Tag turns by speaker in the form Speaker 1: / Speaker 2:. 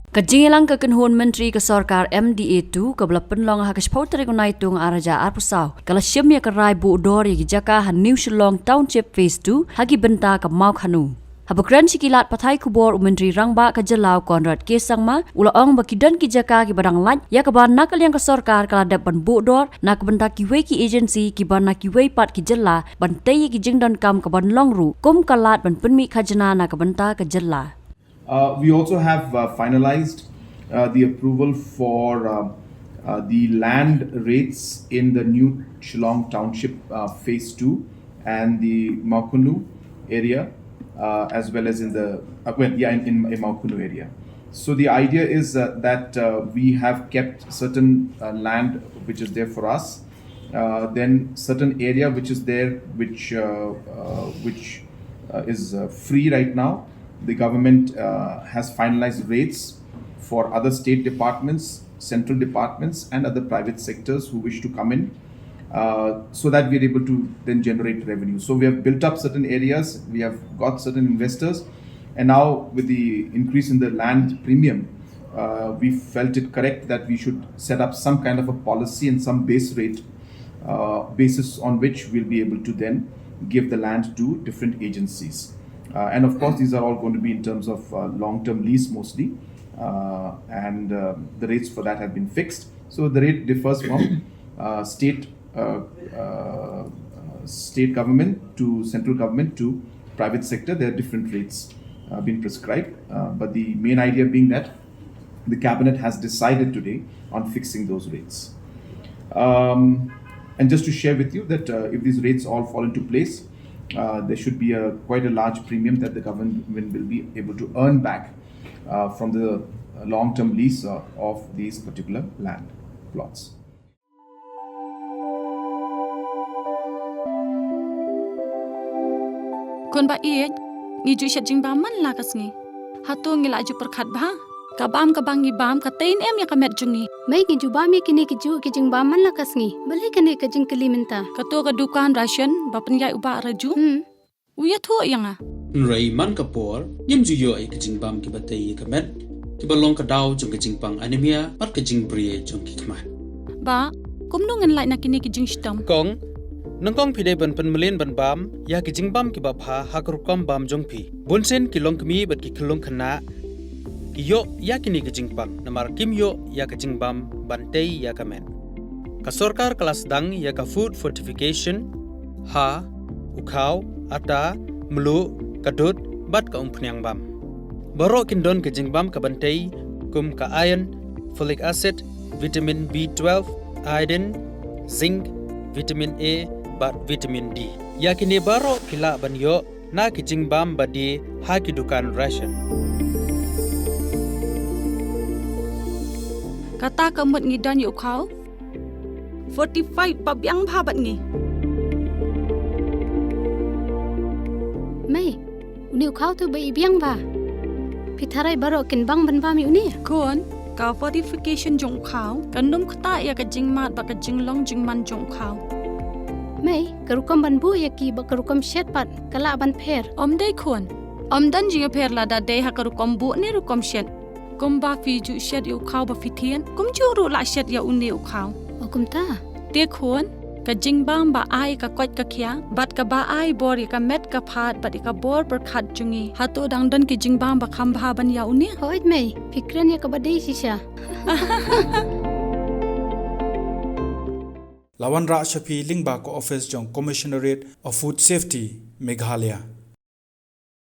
Speaker 1: Kajingilang kekenhun menteri ke Sorkar MDA2 kebela penlong hakish pauter ko naitung araja arpusau. Kala Shim ya kerai bu udor ya Jaka han New Shillong Township Phase 2 hagi benta ke Mawkhanu. Habukran sikilat patai kubor menteri rangba ke Jylla Konrad Kesangma ulaong bakidan ki Jaka ki barang laj ya ke ban nakal yang ke Sorkar kala dapat bu udor nak benta ki wei ki agency ki ban nak ki wei pat ki Jylla ban tei ki jingdon kam ke ban longru kum kalat ban penmi khajana nak benta ke Jylla.
Speaker 2: We also have finalized the approval for the land rates in the new Shillong Township Phase 2 and the Mawkhanu area, as well as in the in Mawkhanu area. So the idea is that we have kept certain land which is there for us, then certain area which is there which is free right now. The government has finalized rates for other state departments, central departments, and other private sectors who wish to come in, so that we are able to then generate revenue. So we have built up certain areas, we have got certain investors, and now with the increase in the land premium, we felt it correct that we should set up some kind of a policy and some base rate basis on which we'll be able to then give the land to different agencies. And of course, these are all going to be in terms of long-term lease mostly, and the rates for that have been fixed. So the rate differs from state government to central government to private sector. There are different rates being prescribed, but the main idea being that the cabinet has decided today on fixing those rates. And just to share with you that if these rates all fall into place, there should be quite a large premium that the government will be able to earn back from the long-term lease of these particular land plots.
Speaker 3: Kon ba iet ngiju shajing ba man la kasngi hato ngila ju perkhat ba kabam kabang ni bam ka tain em ya kamet jungi
Speaker 4: mai ngiju ba mi kini kiju kijing ba man la kasngi bale kane kajing kelimenta
Speaker 3: kato ka dukan ration ba penyai uba raju uya tho yanga
Speaker 5: Ray man kapor yim ju yo ai kijing bam ki batai kamet ki balong ka daw jong kijing pang anemia pat kijing brie jong ki kma
Speaker 3: ba kumno ngan lai na kini kijing stam
Speaker 6: kong nangkong pide ban penmelin ban bam ya kijing bam ki bapha hakrukam bam jong pi bunsen kilong kmi bat ki khulong khana yo ya kini kijing pang namar kim yo ya kijing bam bantei ya kamen ka Sorkar kelas dang ya ka food fortification ha ukhaw ata melu kadut bat ka umpnyang bam baro kindon kijing bam ka bantei kum ka iron folic acid vitamin B12 iodine zinc vitamin A bat vitamin D ya kini baro pila ban yo na kijing bam badi ha kidukan ration
Speaker 3: kata kemut ngidan yu kau 45 babyang bhabat ngi
Speaker 4: mai uni khau tu bai biang ba pitharai baro kin bang ban ba mi uni
Speaker 3: kon ka fortification jong kau kandum khata ya ka jing mat ba ka jing long jing man jong kau
Speaker 4: mai karukam ban bu ya ki ba karukam shet pat kala ban pher
Speaker 3: om dei kon om dan jing pher Lada dei ha karukam bu ni rukom shet kum ba fi ju shet yu khau ba fitien kum ju ru la shet ya uni u khau
Speaker 4: okum ta
Speaker 3: te khon ka jing bam ba ai ka kot ka khya bat ka ba ai bor ka met ka phat bat ka bor per khat jungi hato dang dan ki jing bam ba kham bha ban ya uni
Speaker 4: hoit mai fikran ya ka badai shisha
Speaker 7: Lawan Ra Shafi Lingba ko Office Jong Commissionerate of Food Safety Meghalaya